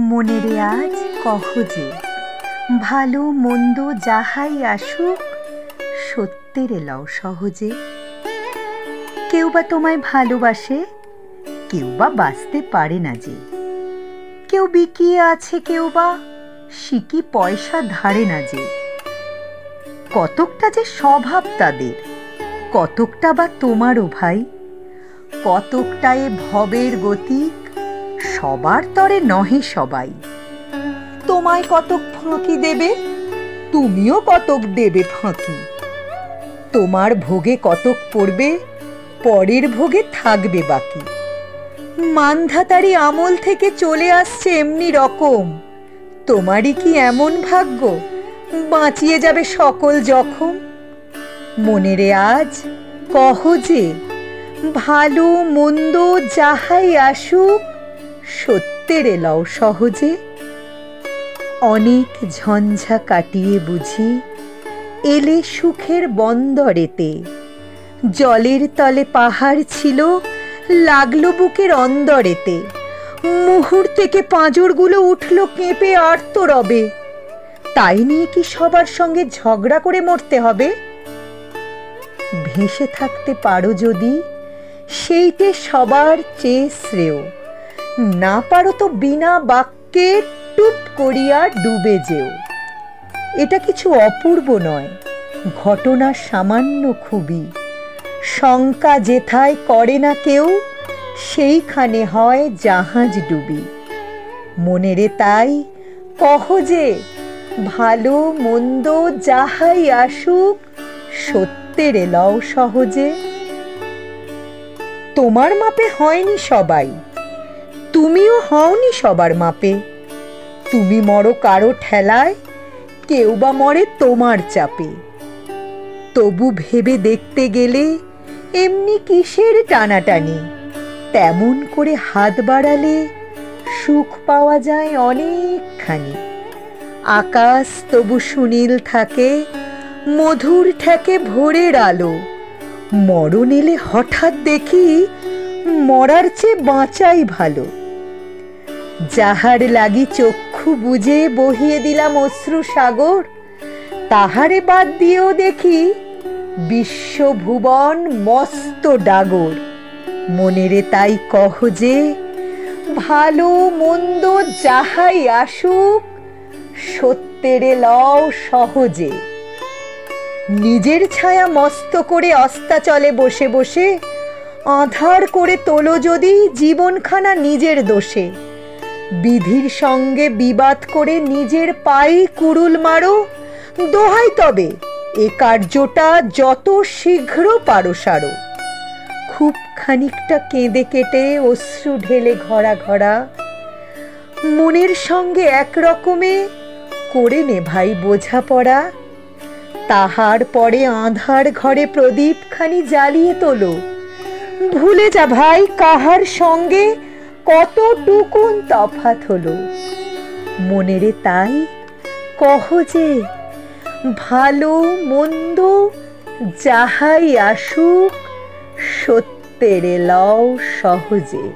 মনেরে আজ কহ যে, ভালো মন্দ যাহাই আসুক, সত্যেরে লও সহজে। কেউ বা তোমায় ভালোবাসে, কেউ বা বাঁচতে পারে না যে। কেউ বিকিয়ে আছে, কেউ বা সিকি পয়সা ধারে না যে। কতকটা যে স্বভাব তাদের, কতকটা বা তোমারও ভাই। কতকটা এ ভবের গতিক, সবার তরে নহে সবাই। তোমায় কতক ফাঁকি দেবে, তুমিও কতক দেবে ফাঁকি। তোমার ভোগে কতক পড়বে, পরের ভোগে থাকবে বাকি। মানধাতারি আমল থেকে চলে আসছে এমনি রকম। তোমারই কি এমন ভাগ্য, বাঁচিয়ে যাবে সকল জখম? মনেরে আজ কহ যে, ভালো মন্দ যাহাই আসুক, সত্যেরে লও সহজে। অনেক ঝঞ্ঝা কাটিয়ে বুঝি এলে সুখের বন্দরেতে। জলের তলে পাহাড় ছিল, লাগলো বুকের অন্দরেতে। মুহূর্তেকে পাঁজরগুলো উঠল কেঁপে আর্তরবে। তাই নিয়ে কি সবার সঙ্গে ঝগড়া করে মরতে হবে? ভেসে থাকতে পারো যদি, সেইটে সবার চেয়ে শ্রেয়। না পারো তো বিনা বাক্যে টুপ করিয়া ডুবে যেও। এটা কিছু অপূর্ব নয়, ঘটনা সামান্য খুবই। শঙ্কা যেথায় করে না কেউ, সেইখানে হয় জাহাজ ডুবি। মনেরে তাই কহ যে, ভালো মন্দ যাহাই আসুক, সত্যেরে লও সহজে। তোমার মাপে হয়নি সবাই, তুমিও হওনি সবার মাপে। তুমি মরো কারো ঠেলায়, কেউ বা মরে তোমার চাপে। তবু ভেবে দেখতে গেলে এমনি কিসের টানাটানি? তেমন করে হাত বাড়ালে সুখ পাওয়া যায় অনেকখানি। আকাশ তবু সুনীল থাকে, মধুর ঠেকে ভোরের আলো। মরণ এলে হঠাৎ দেখি, মরার চেয়ে বাঁচাই ভালো। যাহার লাগি চক্ষু বুজে বহিয়ে দিলাম অশ্রু সাগর, তাহারে বাদ দিয়েও দেখি বিশ্বভুবন মস্ত ডাগর। মনেরে তাই কহ যে, ভালো মন্দ যাহাই আসুক, সত্যেরে লও সহজে। নিজের ছায়া মস্ত করে অস্তাচলে বসে বসে আঁধার করে তোলো যদি জীবনখানা নিজের দোষে। বিধির সঙ্গে বিবাদ করে নিজের পায়ে কুড়ুল মারো, দোহাই তবে এ কার্যটা যত শীঘ্র পারো সারো। খুব খানিকটা কেঁদে কেটে অশ্রু ঢেলে ঘরা ঘরা, মনের সঙ্গে একরকমে করে নে ভাই বোঝাপড়া। তাহার পরে আঁধার ঘরে প্রদীপ খানি জ্বালিয়ে তোলো। ভুলে যা ভাই কাহার সঙ্গে কতটুকুন তফাৎ হলো। মনেরে তাই কহ যে, ভালো মন্দ যাহাই আসুক, সত্যেরে লও সহজে।